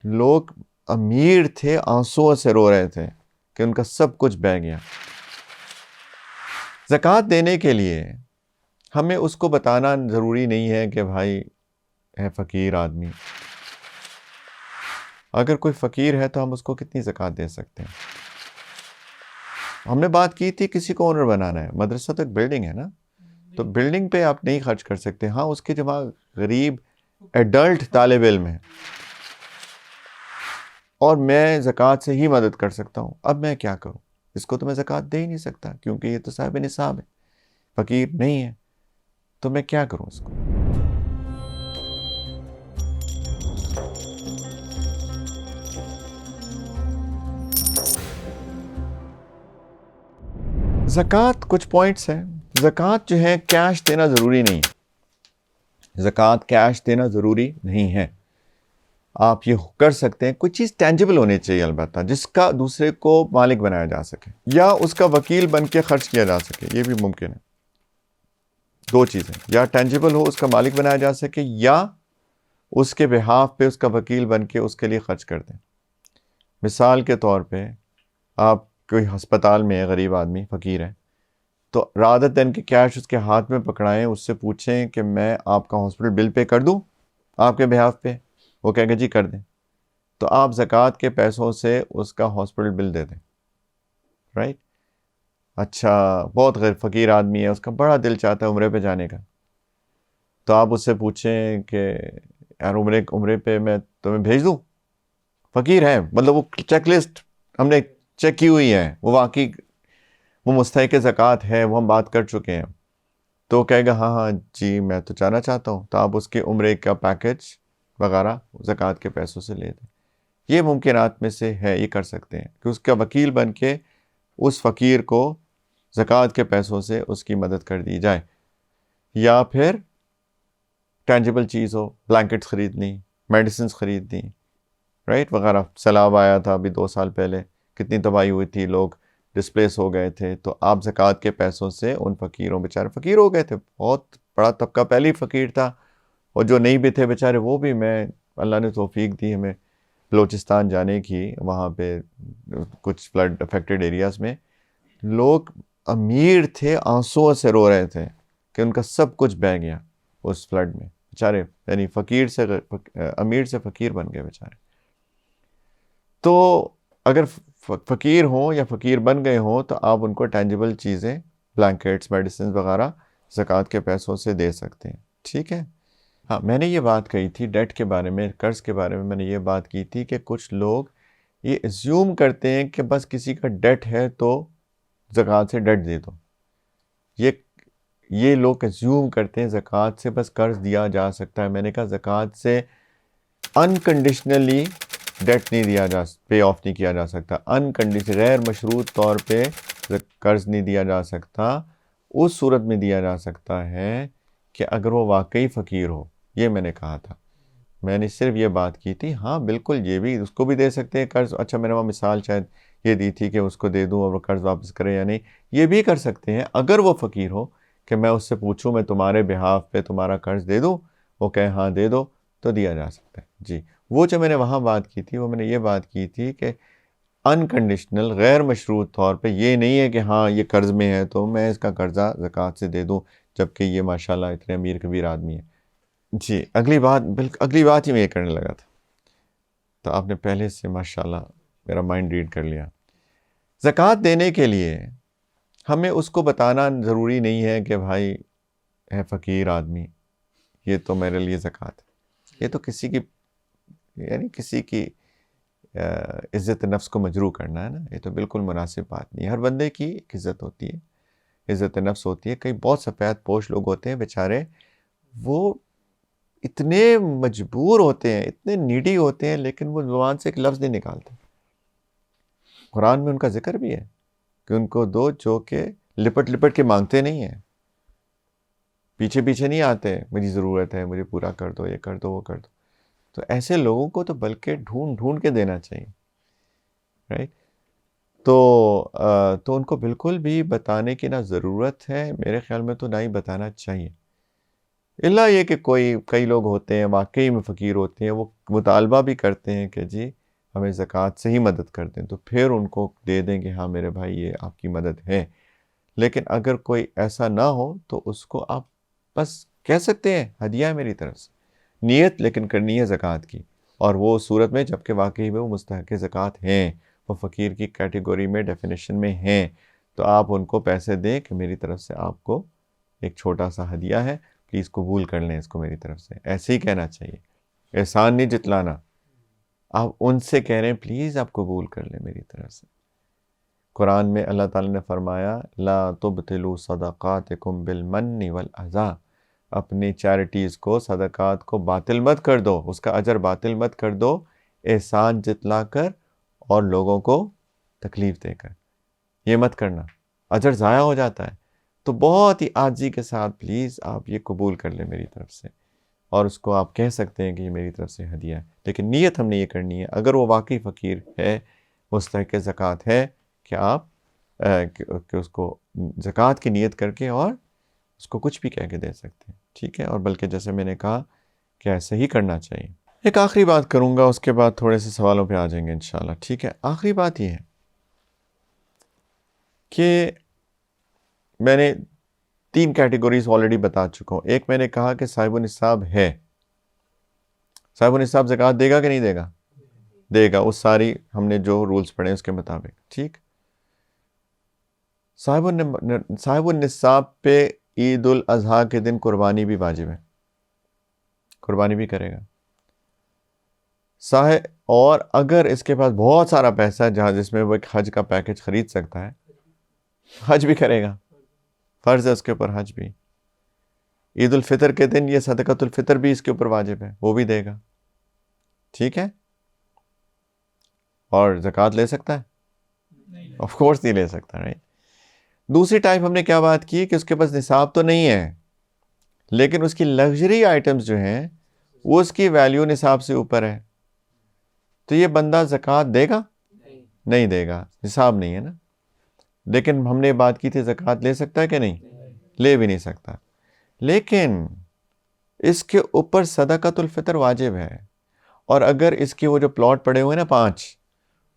لوگ امیر تھے، آنسوؤں سے رو رہے تھے کہ ان کا سب کچھ بہہ گیا۔ زکوٰۃ دینے کے لیے ہمیں اس کو بتانا ضروری نہیں ہے کہ بھائی ہے فقیر آدمی۔ اگر کوئی فقیر ہے تو ہم اس کو کتنی زکوٰۃ دے سکتے ہیں؟ ہم نے بات کی تھی کسی کو اونر بنانا ہے، مدرسہ تو ایک بلڈنگ ہے نا، تو بلڈنگ پہ آپ نہیں خرچ کر سکتے۔ ہاں، اس کے جمع غریب ایڈلٹ طالب علم ہے اور میں زکوٰۃ سے ہی مدد کر سکتا ہوں، اب میں کیا کروں؟ اس کو تو میں زکوٰۃ دے ہی نہیں سکتا کیونکہ یہ تو صاحب نصاب ہے، فقیر نہیں ہے، تو میں کیا کروں اس کو؟ زکوٰۃ کچھ پوائنٹس ہیں۔ زکوٰۃ جو ہے کیش دینا ضروری نہیں ہے، زکوٰۃ کیش دینا ضروری نہیں ہے۔ آپ یہ کر سکتے ہیں، کوئی چیز ٹینجیبل ہونی چاہیے البتہ، جس کا دوسرے کو مالک بنایا جا سکے یا اس کا وکیل بن کے خرچ کیا جا سکے، یہ بھی ممکن ہے۔ دو چیزیں، یا ٹینجیبل ہو، اس کا مالک بنایا جا سکے، یا اس کے بہاف پہ اس کا وکیل بن کے اس کے لیے خرچ کر دیں۔ مثال کے طور پہ آپ کوئی ہسپتال میں ہے، غریب آدمی فقیر ہے، تو رادر دین کہ کیش اس کے ہاتھ میں پکڑائیں، اس سے پوچھیں کہ میں آپ کا ہاسپٹل بل پے کر دوں آپ کے بہاف پہ، وہ کہے گا جی کر دیں، تو آپ زکوٰۃ کے پیسوں سے اس کا ہاسپٹل بل دے دیں، رائٹ؟ اچھا، بہت غیر فقیر آدمی ہے، اس کا بڑا دل چاہتا ہے عمرے پہ جانے کا، تو آپ اس سے پوچھیں کہ یار عمرے پہ میں تمہیں بھیج دوں، فقیر ہے، مطلب وہ چیک لسٹ ہم نے چیک کی ہوئی ہے، وہ واقعی وہ مستحق زکوٰۃ ہے، وہ ہم بات کر چکے ہیں، تو کہے گا ہاں ہاں جی میں تو جانا چاہتا ہوں، تو آپ اس کے عمرے کا پیکج وغیرہ زکوٰۃ کے پیسوں سے لے دیں۔ یہ ممکنات میں سے ہے، یہ کر سکتے ہیں کہ اس کا وکیل بن کے اس فقیر کو زکوٰۃ کے پیسوں سے اس کی مدد کر دی جائے۔ یا پھر ٹینجیبل چیز ہو، بلینکٹس خریدنی، میڈیسنز خریدنی، رائٹ، وغیرہ۔ سیلاب آیا تھا ابھی 2 سال پہلے، کتنی تباہی ہوئی تھی، لوگ ڈسپلیس ہو گئے تھے، تو آپ زکوٰۃ کے پیسوں سے ان فقیروں، بیچارے فقیر ہو گئے تھے، بہت بڑا طبقہ پہلے ہی فقیر تھا، اور جو نہیں بھی تھے بیچارے وہ بھی، میں اللہ نے توفیق دی ہمیں بلوچستان جانے کی، وہاں پہ کچھ فلڈ افیکٹڈ ایریاز میں لوگ امیر تھے، آنسوؤں سے رو رہے تھے کہ ان کا سب کچھ بہہ گیا اس فلڈ میں، بیچارے، یعنی فقیر سے امیر سے فقیر بن گئے بیچارے۔ تو اگر فقیر ہوں یا فقیر بن گئے ہوں تو آپ ان کو ٹینجیبل چیزیں، بلینکٹس، میڈیسنز وغیرہ زکوٰۃ کے پیسوں سے دے سکتے ہیں، ٹھیک ہے؟ ہاں، میں نے یہ بات کہی تھی ڈیٹ کے بارے میں، قرض کے بارے میں، میں نے یہ بات کی تھی کہ کچھ لوگ یہ ایزیوم کرتے ہیں کہ بس کسی کا ڈیٹ ہے تو زکوٰۃ سے ڈیٹ دے دو۔ یہ لوگ ایزیوم کرتے ہیں زکوٰۃ سے بس قرض دیا جا سکتا ہے۔ میں نے کہا زکوٰۃ سے انکنڈیشنلی ڈیٹ نہیں دیا پے آف نہیں کیا جا سکتا، انکنڈیشنل غیر مشروط طور پہ قرض نہیں دیا جا سکتا۔ اس صورت میں دیا جا سکتا ہے کہ اگر وہ واقعی فقیر ہو، یہ میں نے کہا تھا، میں نے صرف یہ بات کی تھی۔ ہاں بالکل، یہ بھی اس کو بھی دے سکتے ہیں قرض۔ اچھا، میں نے وہاں مثال شاید یہ دی تھی کہ اس کو دے دوں اور وہ قرض واپس کرے یا نہیں، یہ بھی کر سکتے ہیں اگر وہ فقیر ہو، کہ میں اس سے پوچھوں میں تمہارے بہاف پہ تمہارا قرض دے دوں، وہ کہے ہاں دے دو، تو دیا جا سکتا ہے جی۔ وہ جو میں نے وہاں بات کی تھی، وہ میں نے یہ بات کی تھی کہ انکنڈیشنل، غیر مشروط طور پہ، یہ نہیں ہے کہ ہاں یہ قرض میں ہے تو میں اس کا قرضہ زکوٰۃ سے دے دوں جبکہ یہ ماشاءاللہ اتنے امیر کبیر آدمی ہے۔ جی، اگلی بات ہی میں یہ کرنے لگا تھا، تو آپ نے پہلے سے ماشاءاللہ میرا مائنڈ ریڈ کر لیا۔ زکوٰۃ دینے کے لیے ہمیں اس کو بتانا ضروری نہیں ہے کہ بھائی ہے فقیر آدمی، یہ تو میرے لیے زکوٰۃ ہے۔ یہ تو کسی کی، یعنی کسی کی عزت نفس کو مجروح کرنا ہے نا، یہ تو بالکل مناسب بات نہیں ہے۔ ہر بندے کی ایک عزت ہوتی ہے، عزت نفس ہوتی ہے۔ کئی بہت سفید پوش لوگ ہوتے ہیں بیچارے، وہ اتنے مجبور ہوتے ہیں، اتنے نیڈی ہوتے ہیں، لیکن وہ زبان سے ایک لفظ نہیں نکالتے۔ قرآن میں ان کا ذکر بھی ہے کہ ان کو دو جو کہ لپٹ لپٹ کے مانگتے نہیں ہیں، پیچھے پیچھے نہیں آتے مجھے ضرورت ہے، مجھے پورا کر دو، یہ کر دو، وہ کر دو۔ تو ایسے لوگوں کو تو بلکہ ڈھونڈ ڈھونڈ کے دینا چاہیے، رائٹ؟ تو ان کو بالکل بھی بتانے کی نہ ضرورت ہے، میرے خیال میں تو نہ ہی بتانا چاہیے۔ الا یہ کہ کئی لوگ ہوتے ہیں واقعی میں فقیر ہوتے ہیں، وہ مطالبہ بھی کرتے ہیں کہ جی ہمیں زکوٰۃ سے ہی مدد کر دیں، تو پھر ان کو دے دیں کہ ہاں میرے بھائی یہ آپ کی مدد ہے۔ لیکن اگر کوئی ایسا نہ ہو تو اس کو آپ بس کہہ سکتے ہیں ہدیہ ہے میری طرف سے، نیت لیکن کرنی ہے زکوٰۃ کی، اور وہ صورت میں جب کہ واقعی میں وہ مستحق زکوٰۃ ہیں، وہ فقیر کی کیٹیگری میں ڈیفینیشن میں ہیں، تو آپ ان کو پیسے دیں کہ میری طرف سے آپ کو ایک چھوٹا سا ہدیہ ہے، پلیز قبول کر لیں اس کو میری طرف سے، ایسے ہی کہنا چاہیے، احسان نہیں جتلانا۔ آپ ان سے کہہ رہے ہیں پلیز آپ قبول کر لیں میری طرف سے۔ قرآن میں اللہ تعالیٰ نے فرمایا لا تبطلوا صدقاتکم بالمن والاذی، اپنی چیریٹیز کو، صدقات کو باطل مت کر دو، اس کا اجر باطل مت کر دو، احسان جتلا کر اور لوگوں کو تکلیف دے کر، یہ مت کرنا، اجر ضائع ہو جاتا ہے۔ تو بہت ہی عاجزی کے ساتھ پلیز آپ یہ قبول کر لیں میری طرف سے، اور اس کو آپ کہہ سکتے ہیں کہ یہ میری طرف سے ہدیہ ہے، لیکن نیت ہم نے یہ کرنی ہے، اگر وہ واقعی فقیر ہے، مستحق زکوٰۃ ہے، کہ آپ کہ اس کو زکوٰۃ کی نیت کر کے اور اس کو کچھ بھی کہہ کے دے سکتے ہیں، ٹھیک ہے، اور بلکہ جیسے میں نے کہا کہ ایسے ہی کرنا چاہیے۔ ایک آخری بات کروں گا، اس کے بعد تھوڑے سے سوالوں پہ آ جائیں گے انشاءاللہ، ٹھیک ہے۔ آخری بات یہ ہے کہ میں نے 3 کیٹیگریز آلریڈی بتا چکا ہوں۔ ایک میں نے کہا کہ صاحب النصاب ہے، صاحب النصاب زکوٰۃ دے گا کہ نہیں دے گا؟ دے گا، اس ساری ہم نے جو رولز پڑھے اس کے مطابق، ٹھیک۔ صاحب النصاب پہ عید الاضحیٰ کے دن قربانی بھی واجب ہے، قربانی بھی کرے گا اور اگر اس کے پاس بہت سارا پیسہ ہے جس میں وہ ایک حج کا پیکج خرید سکتا ہے، حج بھی کرے گا، فرض ہے اس کے اوپر حج بھی۔ عید الفطر کے دن یہ صدقۃ الفطر بھی اس کے اوپر واجب ہے، وہ بھی دے گا، ٹھیک ہے۔ اور زکوٰۃ لے سکتا ہے؟ آف کورس نہیں لے سکتا، رائٹ۔ دوسری ٹائپ ہم نے کیا بات کی کہ اس کے پاس نصاب تو نہیں ہے، لیکن اس کی لگژری آئٹمز جو ہیں وہ اس کی ویلیو نصاب سے اوپر ہے، تو یہ بندہ زکوٰۃ دے گا؟ نہیں دے گا، نصاب نہیں ہے نا۔ لیکن ہم نے بات کی تھی زکوٰۃ لے سکتا ہے کہ نہیں؟ لے بھی نہیں سکتا، لیکن اس کے اوپر صدقۃ الفطر واجب ہے، اور اگر اس کے وہ جو پلاٹ پڑے ہوئے نا 5،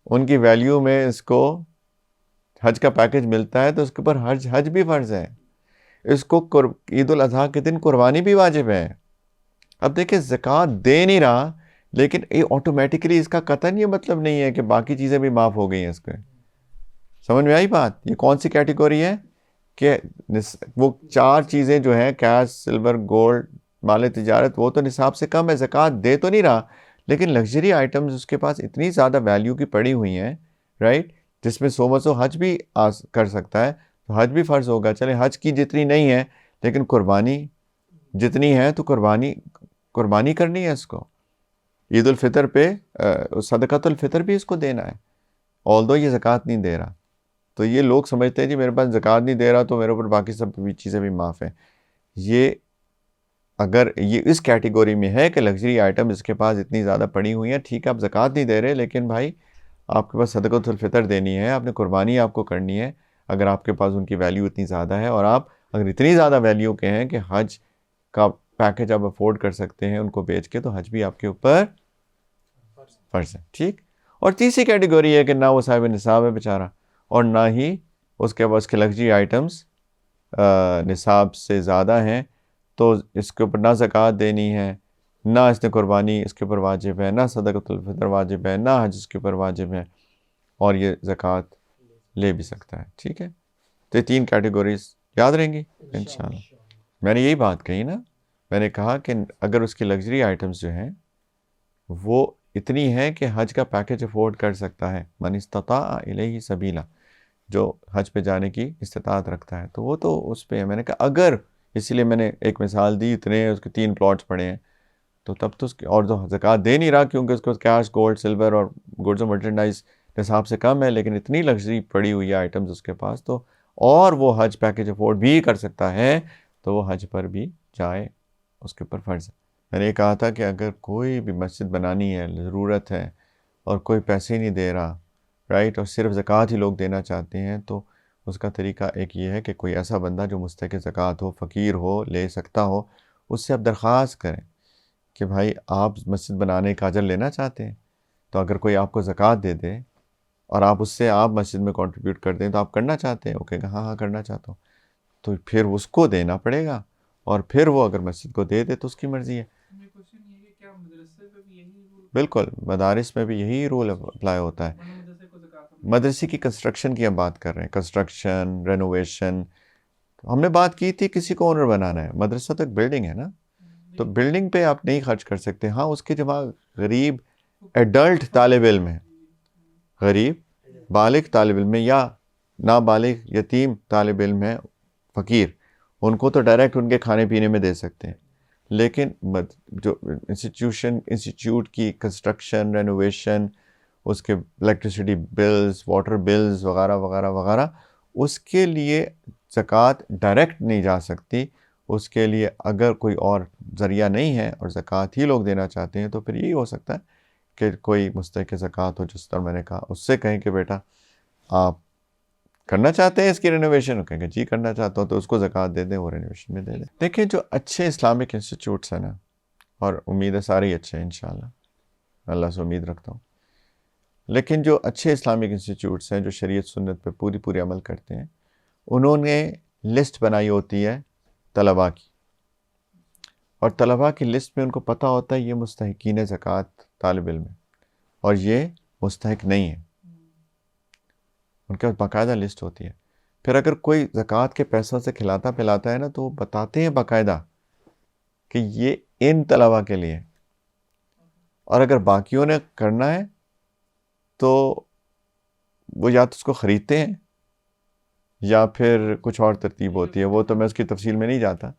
ان کی ویلیو میں اس کو حج کا پیکج ملتا ہے، تو اس کے اوپر حج بھی فرض ہے، اس کو عید الاضحیٰ کے دن قربانی بھی واجب ہے۔ اب دیکھیں زکوٰۃ دے نہیں رہا، لیکن یہ آٹومیٹکلی اس کا قطعاً یہ مطلب نہیں ہے کہ باقی چیزیں بھی معاف ہو گئی ہیں اس کے۔ سمجھ میں آئی بات؟ یہ کون سی کیٹیگری ہے کہ وہ 4 چیزیں جو ہیں کیش، سلور، گولڈ، مال تجارت، وہ تو نصاب سے کم ہے، زکوٰۃ دے تو نہیں رہا، لیکن لگژری آئٹمز اس کے پاس اتنی زیادہ ویلیو کی پڑی ہوئی ہیں، رائٹ، جس میں 100 حج بھی کر سکتا ہے، تو حج بھی فرض ہوگا۔ چلے حج کی جتنی نہیں ہے لیکن قربانی جتنی ہے، تو قربانی کرنی ہے اس کو۔ عید الفطر پہ صدقۃ الفطر بھی اس کو دینا ہے، although یہ زکوٰۃ نہیں دے رہا۔ تو یہ لوگ سمجھتے ہیں جی میرے پاس زکوٰۃ نہیں دے رہا تو میرے اوپر باقی سب چیزیں بھی معاف ہیں۔ یہ اگر یہ اس کیٹیگری میں ہے کہ لگژری آئٹم اس کے پاس اتنی زیادہ پڑی ہوئی ہیں، ٹھیک ہے آپ زکوٰۃ نہیں دے رہے، لیکن بھائی آپ کے پاس صدقۃ الفطر دینی ہے، آپ نے قربانی آپ کو کرنی ہے، اگر آپ کے پاس ان کی ویلیو اتنی زیادہ ہے، اور آپ اگر اتنی زیادہ ویلیو کے ہیں کہ حج کا پیکج آپ افورڈ کر سکتے ہیں ان کو بیچ کے، تو حج بھی آپ کے اوپر فرض ہے، ٹھیک۔ اور تیسری کیٹیگری ہے کہ نہ وہ صاحب نصاب ہے بیچارہ، اور نہ ہی اس کے پاس کے لگژری آئٹمس نصاب سے زیادہ ہیں، تو اس کے اوپر نہ زکوٰۃ دینی ہے، نہ اس نے قربانی اس کے اوپر واجب ہے، نہ صدقۃ الفطر واجب ہے، نہ حج اس کے اوپر واجب ہے، اور یہ زکوٰۃ لے بھی سکتا ہے، ٹھیک ہے۔ تو یہ 3 کیٹیگریز یاد رہیں گی انشاءاللہ۔ میں نے یہی بات کہی نا، میں نے کہا کہ اگر اس کی لگژری آئٹمس جو ہیں وہ اتنی ہیں کہ حج کا پیکج افورڈ کر سکتا ہے، من استطاع الیہ سبیلا، جو حج پہ جانے کی استطاعت رکھتا ہے، تو وہ تو اس پہ ہے۔ میں نے کہا اگر، اسی لیے میں نے ایک مثال دی، اتنے اس کے 3 پلاٹس پڑے ہیں، تو تب تو اس کی، اور جو زکوٰۃ دے نہیں رہا کیونکہ اس کو کیش، گولڈ، سلور اور گڈز و مرچنڈائز نصاب سے کم ہے، لیکن اتنی لگژری پڑی ہوئی ہے آئٹمز اس کے پاس، تو اور وہ حج پیکج افورڈ بھی کر سکتا ہے، تو وہ حج پر بھی جائے، اس کے اوپر فرض ہے۔ میں نے یہ کہا تھا کہ اگر کوئی بھی مسجد بنانی ہے، ضرورت ہے، اور کوئی پیسے نہیں دے رہا، رائٹ، اور صرف زکوٰۃ ہی لوگ دینا چاہتے ہیں، تو اس کا طریقہ ایک یہ ہے کہ کوئی ایسا بندہ جو مستحق زکوٰۃ ہو، فقیر ہو، لے سکتا ہو، اس سے آپ درخواست کریں کہ بھائی آپ مسجد بنانے کا اجر لینا چاہتے ہیں، تو اگر کوئی آپ کو زکوٰۃ دے دے اور آپ اس سے آپ مسجد میں کنٹریبیوٹ کر دیں تو آپ کرنا چاہتے ہیں، وہ کہے گا ہاں ہاں کرنا چاہتا ہوں، تو پھر اس کو دینا پڑے گا، اور پھر وہ اگر مسجد کو دے دے تو اس کی مرضی ہے۔ بالکل، مدارس میں بھی یہی رول اپلائی ہوتا ہے۔ مدرسے کی کنسٹرکشن کی ہم بات کر رہے ہیں، کنسٹرکشن، رینوویشن۔ ہم نے بات کی تھی کسی کو اونر بنانا ہے، مدرسہ تو ایک بلڈنگ ہے نا، تو بلڈنگ پہ آپ نہیں خرچ کر سکتے۔ ہاں اس کے جو وہاں غریب ایڈلٹ طالب علم ہے، غریب بالغ طالب علم ہے یا نابالغ یتیم طالب علم ہے، فقیر، ان کو تو ڈائریکٹ ان کے کھانے پینے میں دے سکتے ہیں، لیکن جو انسٹیٹیوٹ کی کنسٹرکشن، رینوویشن، اس کے الیکٹریسٹی بلز، واٹر بلز وغیرہ وغیرہ وغیرہ، اس کے لیے زکوٰۃ ڈائریکٹ نہیں جا سکتی۔ اس کے لیے اگر کوئی اور ذریعہ نہیں ہے اور زکوٰۃ ہی لوگ دینا چاہتے ہیں تو پھر یہی ہو سکتا ہے کہ کوئی مستحق زکوٰۃ ہو، جس طرح میں نے کہا، اس سے کہیں کہ بیٹا آپ کرنا چاہتے ہیں اس کی رینوویشن، کہیں گے جی کرنا چاہتا ہوں، تو اس کو زکوٰۃ دے دیں، وہ رینوویشن میں دے دیں۔ دیکھیں جو اچھے اسلامک انسٹیٹیوٹس ہیں نا، اور امید ہے سارے ہی اچھے ہیں انشاءاللہ، اللہ سے امید رکھتا ہوں، لیکن جو اچھے اسلامک انسٹیٹیوٹس ہیں جو شریعت سنت پہ پوری عمل کرتے ہیں، انہوں نے لسٹ بنائی ہوتی ہے طلباء کی، اور طلباء کی لسٹ میں ان کو پتہ ہوتا ہے یہ مستحقین زکوٰۃ طالب علم ہے اور یہ مستحق نہیں ہے، ان کے پاس باقاعدہ لسٹ ہوتی ہے۔ پھر اگر کوئی زکوٰۃ کے پیسوں سے کھلاتا پلاتا ہے نا، تو وہ بتاتے ہیں باقاعدہ کہ یہ ان طلباء کے لیے، اور اگر باقیوں نے کرنا ہے تو وہ یا تو اس کو خریدتے ہیں یا پھر کچھ اور ترتیب ہوتی ہے، وہ تو میں اس کی تفصیل میں نہیں جاتا،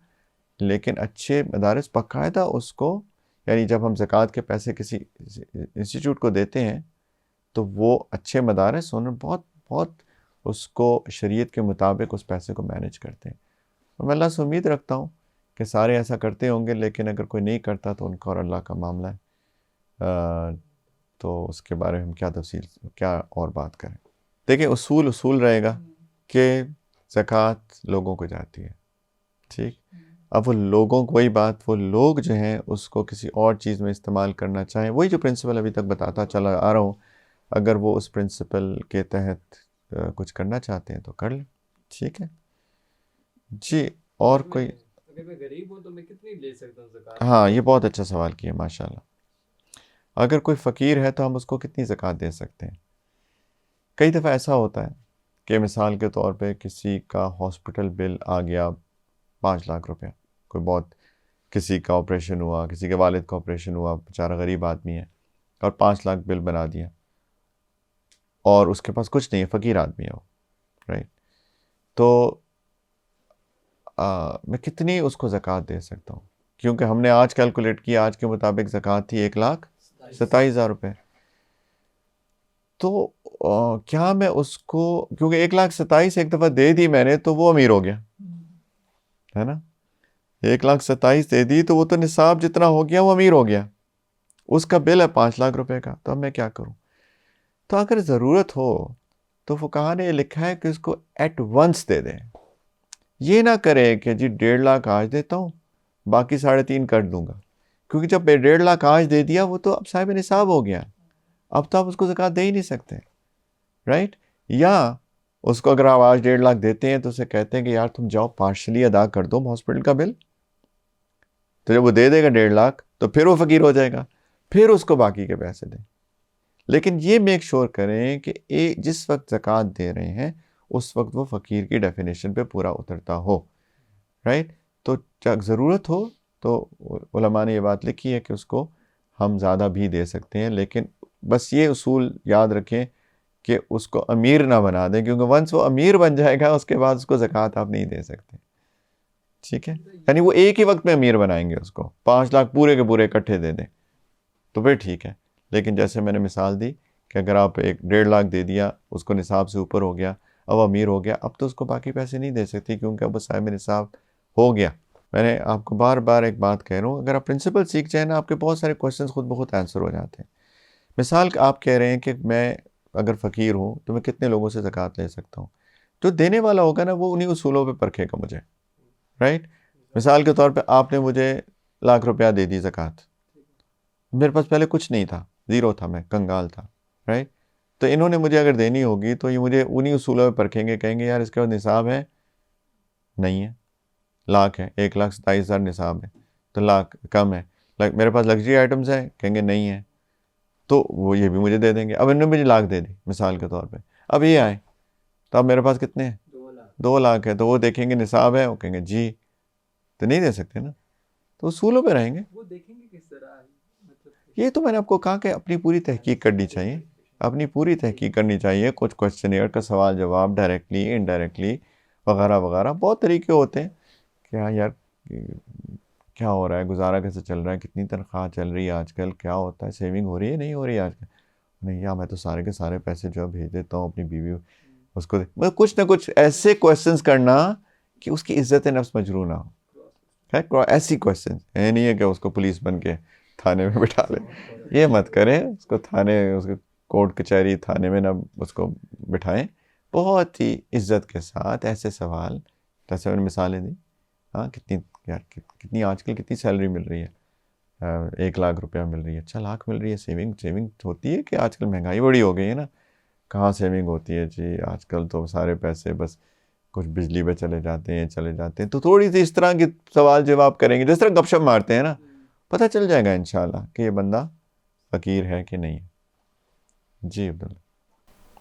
لیکن اچھے مدارس باقاعدہ اس کو، یعنی جب ہم زکوٰۃ کے پیسے کسی انسٹیٹیوٹ کو دیتے ہیں تو وہ اچھے مدارس انہوں بہت اس کو شریعت کے مطابق اس پیسے کو مینیج کرتے ہیں، اور میں اللہ سے امید رکھتا ہوں کہ سارے ایسا کرتے ہوں گے، لیکن اگر کوئی نہیں کرتا تو ان کا اور اللہ کا معاملہ ہے، تو اس کے بارے میں ہم کیا اور بات کریں۔ دیکھیں اصول رہے گا کہ زکوٰۃ لوگوں کو جاتی ہے، ٹھیک، اب وہ لوگوں کو، وہی بات، وہ لوگ جو ہیں اس کو کسی اور چیز میں استعمال کرنا چاہیں، وہی جو پرنسپل ابھی تک بتاتا چلا آ رہا ہوں، اگر وہ اس پرنسپل کے تحت کچھ کرنا چاہتے ہیں تو کر لیں، ٹھیک ہے جی۔ اور کوئی؟ اگر میں غریب ہوں تو میں کتنی لے سکتا ہوں زکوٰۃ؟ ہاں یہ بہت اچھا سوال کیا ماشاءاللہ۔ اگر کوئی فقیر ہے تو ہم اس کو کتنی زکوٰۃ دے سکتے ہیں؟ کئی دفعہ ایسا ہوتا ہے کہ مثال کے طور پہ کسی کا ہاسپٹل بل آ گیا 5 لاکھ روپے، کوئی بہت، کسی کا آپریشن ہوا، کسی کے والد کا آپریشن ہوا، بیچارہ غریب آدمی ہے، اور 5 لاکھ بل بنا دیا، اور اس کے پاس کچھ نہیں ہے، فقیر آدمی ہے وہ، رائٹ، تو میں کتنی اس کو زکوٰۃ دے سکتا ہوں؟ کیونکہ ہم نے آج کیلکولیٹ کیا، آج کے مطابق زکوٰۃ تھی 1,27,000 روپے، تو کیا میں اس کو، کیونکہ 1,27,000 ایک دفعہ دے دی میں نے تو وہ امیر ہو گیا ہے نا، 1,27,000 دے دی تو وہ تو نصاب جتنا ہو گیا وہ امیر ہو گیا، اس کا بل ہے 5 لاکھ روپے کا، تو اب میں کیا کروں؟ تو اگر ضرورت ہو تو فقہاء نے یہ لکھا ہے کہ اس کو ایٹ ونس دے دیں، یہ نہ کرے کہ جی 1.5 لاکھ آج دیتا ہوں باقی 3.5 کر دوں گا، کیونکہ جب 1.5 لاکھ آج دے دیا وہ تو اب صاحب نصاب ہو گیا، اب تو آپ اس کو زکوٰۃ دے ہی نہیں سکتے، رائٹ؟ یا اس کو اگر آپ آج 1.5 لاکھ دیتے ہیں تو اسے کہتے ہیں کہ یار تم جاؤ پارشلی ادا کر دو ہاسپٹل کا بل، تو جب وہ دے دے گا 1.5 لاکھ تو پھر وہ فقیر ہو جائے گا، پھر اس کو باقی کے پیسے دیں، لیکن یہ میک شور کریں کہ جس وقت زکوٰۃ دے رہے ہیں اس وقت وہ فقیر کی ڈیفینیشن پہ پورا اترتا ہو، رائٹ؟ تو ضرورت ہو تو علماء نے یہ بات لکھی ہے کہ اس کو ہم زیادہ بھی دے سکتے ہیں، لیکن بس یہ اصول یاد رکھیں کہ اس کو امیر نہ بنا دیں، کیونکہ ونس وہ امیر بن جائے گا اس کے بعد اس کو زکوٰۃ آپ نہیں دے سکتے، ٹھیک ہے؟ یعنی وہ ایک ہی وقت میں امیر بنائیں گے، اس کو 5 لاکھ پورے کے پورے اکٹھے دے دیں تو پھر ٹھیک ہے، لیکن جیسے میں نے مثال دی کہ اگر آپ 1.5 لاکھ دے دیا، اس کو نصاب سے اوپر ہو گیا، اب امیر ہو گیا، اب تو اس کو باقی پیسے نہیں دے سکتی کیونکہ اب وہ صاحب نصاب ہو گیا۔ میں نے آپ کو بار بار ایک بات کہہ رہا ہوں، اگر آپ پرنسپل سیکھ جائیں نا، آپ کے بہت سارے کوشچنس خود بخود آنسر ہو جاتے ہیں۔ مثال آپ کہہ رہے ہیں کہ میں اگر فقیر ہوں تو میں کتنے لوگوں سے زکوٰۃ لے سکتا ہوں، جو دینے والا ہوگا نا وہ انہی اصولوں پہ پرکھے گا مجھے، رائٹ؟ مثال کے طور پہ آپ نے مجھے ₹1,00,000 دے دی زکوٰۃ، میرے پاس پہلے کچھ نہیں تھا، زیرو تھا، میں کنگال تھا، رائٹ؟ تو انہوں نے مجھے اگر دینی ہوگی تو یہ مجھے انہی اصولوں پہ پرکھیں گے، کہیں گے یار اس کے بعد نصاب ہے نہیں ہے، لاکھ ہے، 1,27,000 نصاب ہے تو لاکھ کم ہے، میرے پاس لگژری آئٹمز ہیں، کہیں گے نہیں ہے، تو وہ یہ بھی مجھے دے دیں گے. اب انہوں نے مجھے لاکھ دے دی مثال کے طور پہ، اب یہ آئے تو اب میرے پاس کتنے ہیں؟ 2,00,000 ہے، تو وہ دیکھیں گے نصاب ہے، وہ کہیں گے جی، تو نہیں دے سکتے نا، تو اصولوں پہ رہیں گے. وہ دیکھیں گے کس طرح، یہ تو میں نے آپ کو کہا کہ اپنی پوری تحقیق کرنی چاہیے، اپنی پوری تحقیق کرنی چاہیے. کچھ کوشچنیئر کا سوال جواب ڈائریکٹلی انڈائریکٹلی وغیرہ وغیرہ، بہت طریقے ہوتے ہیں. کیا یار کیا ہو رہا ہے، گزارا کیسے چل رہا ہے، کتنی تنخواہ چل رہی ہے آج کل، کیا ہوتا ہے، سیونگ ہو رہی ہے نہیں ہو رہی ہے آج کل؟ نہیں یار میں تو سارے کے سارے پیسے جو بھیج دیتا ہوں اپنی بیوی اس کو، کچھ نہ کچھ ایسے کویسچنس کرنا کہ اس کی عزت نفس مجروح نہ ہو. ایسی کویسچن یہ نہیں ہے کہ اس کو پولیس بن کے تھانے میں بٹھا لے، یہ مت کریں، اس کو تھانے، اس کو کورٹ کچہری تھانے میں نہ اس کو بٹھائیں. بہت ہی عزت کے ساتھ ایسے سوال، جیسے میں نے مثالیں دی. ہاں کتنی آج کل کتنی سیلری مل رہی ہے، ₹1,00,000 مل رہی ہے، اچھا لاکھ مل رہی ہے. سیونگ ہوتی ہے کہ آج کل مہنگائی بڑی ہو گئی ہے نا، کہاں سیونگ ہوتی ہے جی، آج کل تو سارے پیسے بس کچھ بجلی پہ چلے جاتے ہیں. تو تھوڑی سی اس طرح کی سوال جواب کریں گے، جس طرح گپ شپ مارتے ہیں نا، پتہ چل جائے گا انشاءاللہ کہ یہ بندہ فقیر ہے کہ نہیں. جی عبداللہ.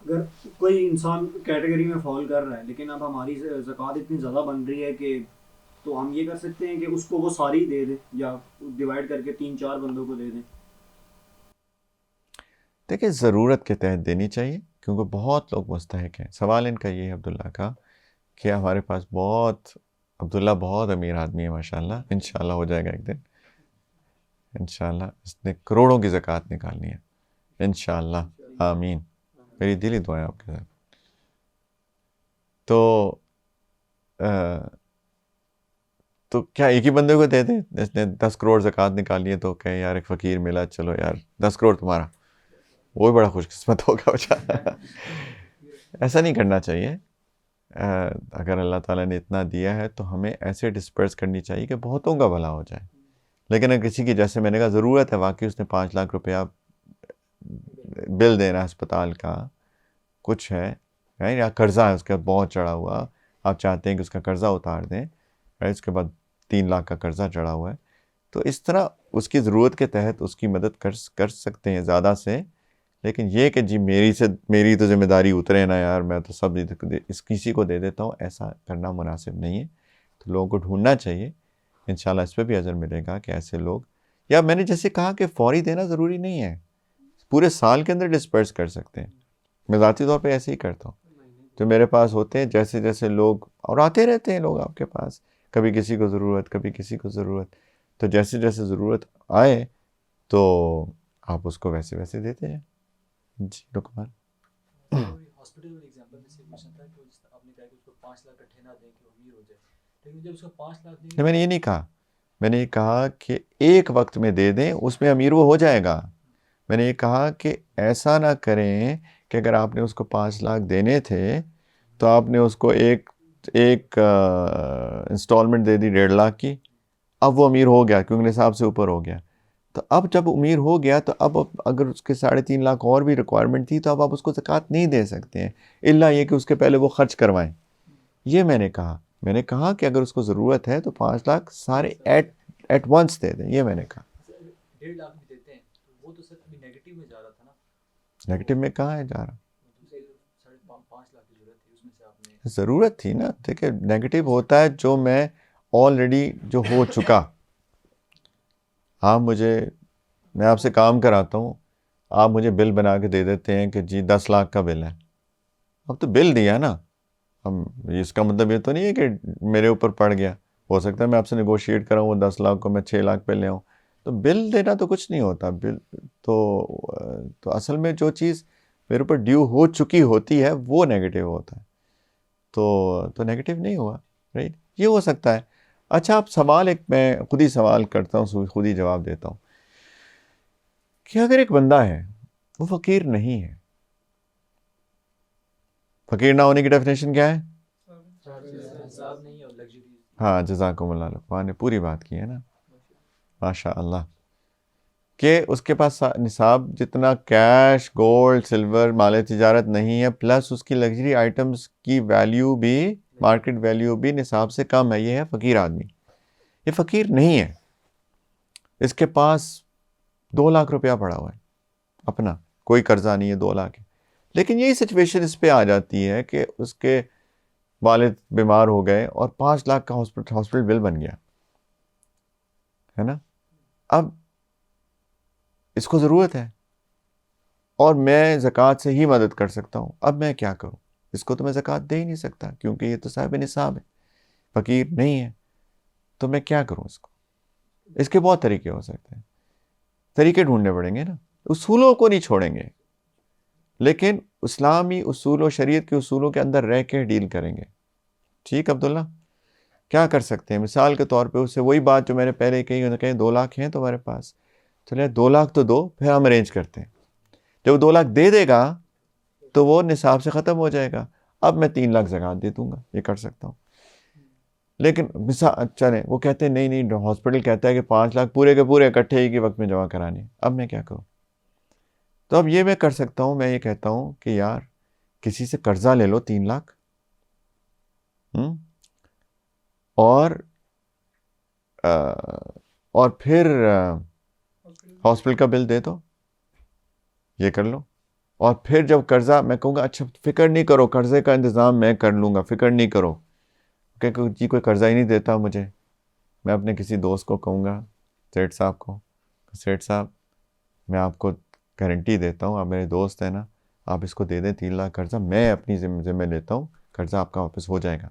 اگر کوئی انسان کیٹیگری میں فال کر رہا ہے لیکن اب ہماری زکوٰۃ اتنی زیادہ بن رہی ہے کہ تو ہم یہ کر سکتے ہیں کہ اس کو وہ ساری دے دیں یا ڈیوائڈ کر کے 3-4 بندوں کو دے دیں؟ دیکھیں ضرورت کے تحت دینی چاہیے، کیونکہ بہت لوگ مستحق ہیں. سوال ان کا یہ ہے عبداللہ کا کہ ہمارے پاس عبداللہ بہت امیر آدمی ہے ماشاءاللہ، انشاءاللہ ہو جائے گا ایک دن، انشاءاللہ اس نے کروڑوں کی زکوٰۃ نکالنی ہے انشاءاللہ، آمین، میری دلی دعائیں آپ کے ساتھ. تو کیا ایک ہی بندے کو دے دیں جس نے 10 کروڑ زکوٰۃ نکالی ہے، تو کہیں یار ایک فقیر ملا، چلو یار 10 کروڑ تمہارا، وہ بھی بڑا خوش قسمت ہوگا بیچارہ. ایسا نہیں کرنا چاہیے. اگر اللہ تعالیٰ نے اتنا دیا ہے تو ہمیں ایسے ڈسپرس کرنی چاہیے کہ بہتوں کا بھلا ہو جائے. لیکن اگر کسی کی، جیسے میں نے کہا، ضرورت ہے واقعی، اس نے ₹5,00,000 بل دینا ہسپتال کا، کچھ ہے یا قرضہ ہے اس کے بہت چڑھا ہوا، آپ چاہتے ہیں کہ اس کا قرضہ اتار دیں، اس کے بعد 3,00,000 کا قرضہ چڑھا ہوا ہے، تو اس طرح اس کی ضرورت کے تحت اس کی مدد کر سکتے ہیں زیادہ سے. لیکن یہ کہ جی میری تو ذمہ داری اترے نا یار، میں تو سب کسی کو دے دیتا ہوں، ایسا کرنا مناسب نہیں ہے. تو لوگوں کو ڈھونڈنا چاہیے، انشاءاللہ اس پہ بھی اجر ملے گا کہ ایسے لوگ، یا میں نے جیسے کہا کہ فوری دینا ضروری نہیں ہے، پورے سال کے اندر ڈسپرس کر سکتے ہیں. میں ذاتی طور پہ ایسے ہی کرتا ہوں. جو میرے پاس ہوتے ہیں، جیسے جیسے لوگ، اور آتے رہتے ہیں لوگ آپ کے پاس، کبھی کسی کو ضرورت، کبھی کسی کو ضرورت، تو جیسے جیسے ضرورت آئے تو آپ اس کو ویسے ویسے دیتے ہیں. جی لقمان. ہاسپٹل میں ایگزامپل میں سے کوشچن تھا کہ آپ نے کہا کہ اس کو 5,00,000 اکٹھے نہ دیں کہ وہ امیر ہو جائے، لیکن جب اس کو 5,00,000 دیں گے، میں نے یہ نہیں کہا، میں نے یہ کہا کہ ایک وقت میں دے دیں، اس میں امیر وہ ہو جائے گا. میں نے یہ کہا کہ ایسا نہ کریں کہ اگر آپ نے اس کو 5,00,000 دینے تھے تو آپ نے اس کو ایک انسٹالمنٹ دے دی 1.5 کی، اب وہ امیر ہو گیا کیونکہ نصاب سے اوپر ہو گیا. تو اب جب امیر ہو گیا تو اب اگر اس کے 3.5 اور بھی ریکوائرمنٹ تھی تو اب آپ اس کو زکوٰۃ نہیں دے سکتے ہیں، الا یہ کہ اس کے پہلے وہ خرچ کروائیں. یہ میں نے کہا کہ اگر اس کو ضرورت ہے تو 5,00,000 سارے ایٹ ونس دے دیں، یہ میں نے کہا. 1.5 بھی دیتے ہیں وہ تو سر ابھی نیگیٹو میں جا رہا تھا نا. نیگیٹو میں کہاں ہے جا رہا؟ 5,00,000 کی ضرورت تھی، اس میں سے آپ نے ضرورت تھی نا. دیکھیں نیگیٹو ہوتا ہے جو میں آلریڈی جو ہو چکا. میں آپ سے کام کراتا ہوں، آپ مجھے بل بنا کے دے دیتے ہیں کہ جی 10,00,000 کا بل ہے، اب تو بل دیا نا. اس کا مطلب یہ تو نہیں ہے کہ میرے اوپر پڑ گیا، ہو سکتا ہے میں آپ سے نیگوشیٹ کراؤں وہ 10,00,000 کو میں 6,00,000 پہ لے آؤں. تو بل دینا تو کچھ نہیں ہوتا. بل تو اصل میں جو چیز میرے اوپر ڈیو ہو چکی ہوتی ہے وہ نیگیٹو ہوتا ہے. تو نیگیٹو نہیں ہوا، رائٹ، یہ ہو سکتا ہے. اچھا آپ سوال، ایک میں خود ہی سوال کرتا ہوں، خود ہی جواب دیتا ہوں کہ اگر ایک بندہ ہے وہ فقیر نہیں ہے، فقیر نہ ہونے کی ڈیفینیشن کیا ہے؟ ہاں جزاکم اللہ لطفا نے پوری بات کی ہے نا ماشاء اللہ کہ اس کے پاس نصاب جتنا کیش گولڈ سلور مال تجارت نہیں ہے پلس اس کی لگژری آئٹمس کی ویلیو بھی مارکیٹ ویلیو بھی نصاب سے کم ہے، یہ ہے فقیر آدمی. یہ فقیر نہیں ہے، اس کے پاس 2 لاکھ روپیہ پڑا ہوا ہے اپنا، کوئی قرضہ نہیں ہے، 2 لاکھ ہے. لیکن یہی سچویشن اس پہ آ جاتی ہے کہ اس کے والد بیمار ہو گئے اور 5 لاکھ کا ہاسپٹل بل بن گیا ہے نا. اب اس کو ضرورت ہے اور میں زکوٰۃ سے ہی مدد کر سکتا ہوں. اب میں کیا کروں؟ اس کو تو میں زکوٰۃ دے ہی نہیں سکتا کیونکہ یہ تو صاحب نصاب ہے، فقیر نہیں ہے. تو میں کیا کروں اس کو؟ اس کے بہت طریقے ہو سکتے ہیں، طریقے ڈھونڈنے پڑیں گے نا. اصولوں کو نہیں چھوڑیں گے لیکن اسلامی اصول و شریعت کے اصولوں کے اندر رہ کے ڈیل کریں گے. ٹھیک عبداللہ، کیا کر سکتے ہیں؟ مثال کے طور پہ اسے وہی بات جو میں نے پہلے کہی، انہوں نے کہیں 2 لاکھ ہیں تمہارے پاس، چلے 2 لاکھ تو دو، پھر ہم ارینج کرتے ہیں. جب 2 لاکھ دے دے گا تو وہ نصاب سے ختم ہو جائے گا. اب میں 3 لاکھ زکوٰۃ دے دوں گا، یہ کر سکتا ہوں. لیکن چلیں وہ کہتے ہیں نہیں ہاسپٹل کہتا ہے کہ 5 لاکھ پورے کے پورے اکٹھے ہی کے وقت میں جمع کرانے. اب میں کیا کروں؟ تو اب یہ میں کر سکتا ہوں، میں یہ کہتا ہوں کہ یار کسی سے قرضہ لے لو 3 لاکھ اور پھر ہاسپٹل کا بل دے دو، یہ کر لو. اور پھر جب قرضہ، میں کہوں گا اچھا فکر نہیں کرو، قرضے کا انتظام میں کر لوں گا، فکر نہیں کرو کہ جی کوئی قرضہ ہی نہیں دیتا مجھے. میں اپنے کسی دوست کو کہوں گا، سیٹھ صاحب کو، سیٹھ صاحب میں آپ کو گارنٹی دیتا ہوں، آپ میرے دوست ہیں نا، آپ اس کو دے دیں 3 لاکھ قرضہ، میں اپنی ذمہ لیتا ہوں، قرضہ آپ کا واپس ہو جائے گا.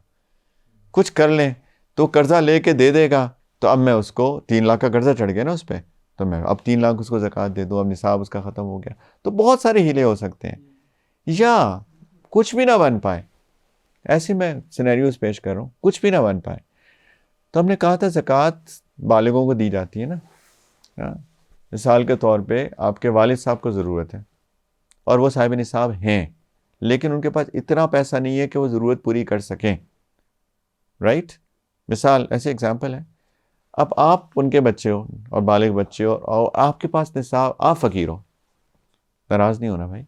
کچھ کر لیں تو قرضہ لے کے دے دے گا، تو اب میں اس کو 3 لاکھ کا قرضہ چڑھ گیا نا اس پہ، تو میں اب 3 لاکھ اس کو زکوٰۃ دے دوں، اب نصاب اس کا ختم ہو گیا. تو بہت سارے ہیلے ہو سکتے ہیں، یا کچھ بھی نہ بن پائے. ایسے میں سینیریوز پیش کر رہا ہوں، کچھ بھی نہ بن پائے. تو ہم نے کہا تھا زکوٰۃ بالغوں کو دی جاتی ہے نا. مثال کے طور پہ آپ کے والد صاحب کو ضرورت ہے اور وہ صاحب نصاب ہیں، لیکن ان کے پاس اتنا پیسہ نہیں ہے کہ وہ ضرورت پوری کر سکیں. رائٹ، مثال ایسے ایگزامپل ہے. اب آپ ان کے بچے ہو اور بالغ بچے ہو اور آپ کے پاس نصاب، آپ فقیر ہو، ناراض نہیں ہونا بھائی.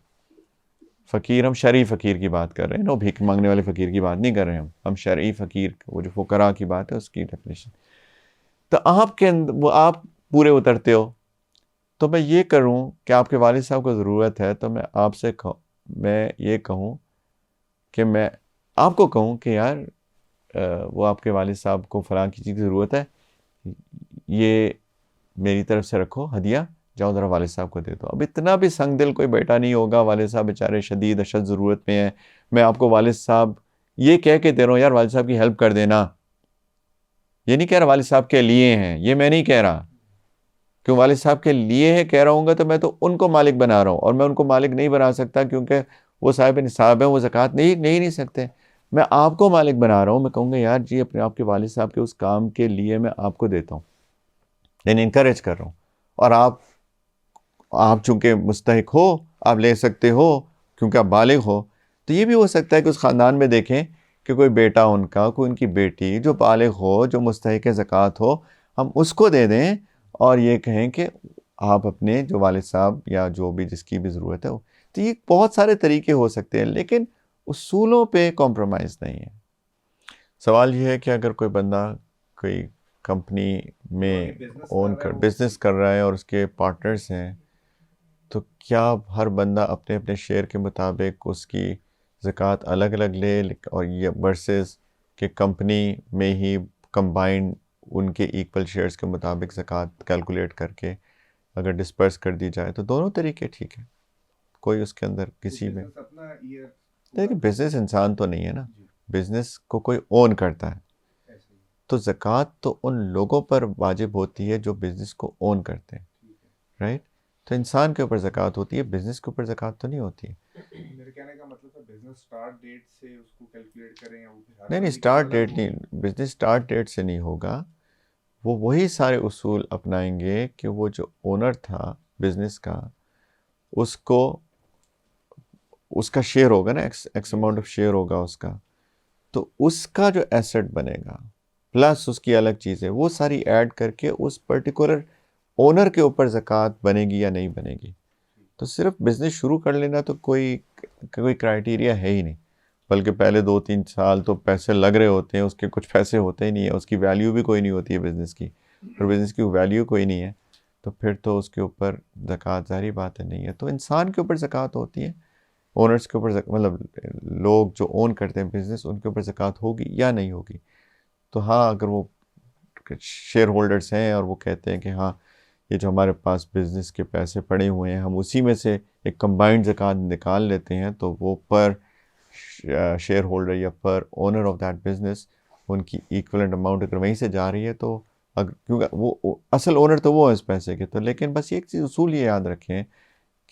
فقیر ہم شرعی فقیر کی بات کر رہے ہیں، وہ بھیک مانگنے والے فقیر کی بات نہیں کر رہے ہیں ہم شرعی فقیر، وہ جو فقراء کی بات ہے اس کی ڈیفینیشن. تو آپ کے اندر وہ آپ پورے اترتے ہو، تو میں یہ کروں کہ آپ کے والد صاحب کو ضرورت ہے، تو میں آپ سے میں یہ کہوں کہ میں آپ کو کہوں کہ یار وہ آپ کے والد صاحب کو فلاں کی چیز کی ضرورت ہے، یہ میری طرف سے رکھو ہدیہ، جاؤ ذرا والد صاحب کو دے دو. اب اتنا بھی سنگ دل کوئی بیٹا نہیں ہوگا، والد صاحب بیچارے شدید اشد ضرورت میں ہیں، میں آپ کو والد صاحب یہ کہہ کے دے رہا ہوں یار والد صاحب کی ہیلپ کر دینا. یہ نہیں کہہ رہا والد صاحب کے لیے ہیں، یہ میں نہیں کہہ رہا، کیوں والد صاحب کے لیے ہے کہہ رہا ہوں گا تو میں تو ان کو مالک بنا رہا ہوں، اور میں ان کو مالک نہیں بنا سکتا کیونکہ وہ صاحب نصاب ہیں، وہ زکوٰۃ نہیں سکتے. میں آپ کو مالک بنا رہا ہوں، میں کہوں گا یار جی اپنے آپ کے والد صاحب کے اس کام کے لیے میں آپ کو دیتا ہوں، یعنی انکریج کر رہا ہوں. اور آپ چونکہ مستحق ہو، آپ لے سکتے ہو کیونکہ آپ بالغ ہو. تو یہ بھی ہو سکتا ہے کہ اس خاندان میں دیکھیں کہ کوئی بیٹا ان کا، کوئی ان کی بیٹی جو بالغ ہو، جو مستحق زکوٰۃ ہو، ہم اس کو دے دیں اور یہ کہیں کہ آپ اپنے جو والد صاحب یا جو بھی جس کی بھی ضرورت ہے. تو یہ بہت سارے طریقے ہو سکتے ہیں لیکن اصولوں پہ کمپرومائز نہیں ہے. سوال یہ ہے کہ اگر کوئی بندہ کوئی کمپنی میں بزنس کر رہا ہے اور اس کے پارٹنرز ہیں، تو کیا ہر بندہ اپنے اپنے شیئر کے مطابق اس کی زکوٰۃ الگ الگ لے، اور یہ ورسز کہ کمپنی میں ہی کمبائنڈ ان کے ایکول شیئرز کے مطابق زکوٰۃ کیلکولیٹ کر کے اگر ڈسپرس کر دی جائے تو دونوں طریقے ٹھیک ہیں. کوئی اس کے اندر کسی میں دیکھیں بزنس انسان تو نہیں ہے نا، بزنس کو کوئی اون کرتا ہے، تو زکوٰۃ تو ان لوگوں پر واجب ہوتی ہے جو بزنس کو اون کرتے ہیں. رائٹ، تو انسان کے اوپر زکوٰۃ ہوتی ہے، بزنس کے اوپر زکوٰۃ تو نہیں ہوتی ہے. میرے کہنے کا مطلب ہے بزنس سٹارٹ ڈیٹ سے اس کو کیلکولیٹ کریں یا وہ نہیں سٹارٹ ڈیٹ نہیں، بزنس سٹارٹ ڈیٹ سے نہیں ہوگا. وہ وہی سارے اصول اپنائیں گے کہ وہ جو اونر تھا بزنس کا، اس کو اس کا شیئر ہوگا نا، ایکس اماؤنٹ آف شیئر ہوگا اس کا، تو اس کا جو ایسٹ بنے گا پلس اس کی الگ چیز ہے، وہ ساری ایڈ کر کے اس پرٹیکولر اونر کے اوپر زکوٰۃ بنے گی یا نہیں بنے گی. تو صرف بزنس شروع کر لینا تو کوئی کرائٹیریا ہے ہی نہیں، بلکہ پہلے 2-3 سال تو پیسے لگ رہے ہوتے ہیں، اس کے کچھ پیسے ہوتے ہی نہیں ہیں، اس کی ویلیو بھی کوئی نہیں ہوتی ہے بزنس کی، اور بزنس کی ویلیو کوئی نہیں ہے تو پھر تو اس کے اوپر زکوٰۃ ظاہری بات ہے نہیں ہے. تو انسان کے اوپر زکوٰۃ ہوتی ہے، اونرز کے اوپر مطلب لوگ جو اون کرتے ہیں بزنس، ان کے اوپر زکوٰۃ ہوگی یا نہیں ہوگی. تو ہاں اگر وہ شیئر ہولڈرز ہیں اور وہ کہتے ہیں کہ ہاں یہ جو ہمارے پاس بزنس کے پیسے پڑے ہوئے ہیں ہم اسی میں سے ایک کمبائنڈ زکوٰۃ نکال لیتے ہیں، تو وہ پر شیئر ہولڈر یا پر اونر آف دیٹ بزنس ان کی ایکولنٹ اماؤنٹ اگر وہیں سے جا رہی ہے تو کیونکہ وہ اصل اونر تو وہ ہے اس پیسے کے. تو لیکن بس ایک چیز اصول یہ یاد رکھیں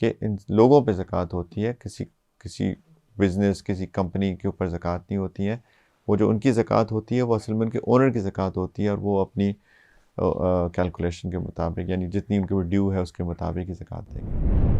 کہ ان لوگوں پہ زکوٰۃ ہوتی ہے، کسی بزنس کسی کمپنی کے اوپر زکوٰۃ نہیں ہوتی ہے. وہ جو ان کی زکوٰۃ ہوتی ہے وہ اصل میں ان کے اونر کی زکوٰۃ ہوتی ہے، اور وہ اپنی کیلکولیشن کے مطابق یعنی جتنی ان کے اوپر ڈیو ہے اس کے مطابق ہی زکوٰۃ دیں گے.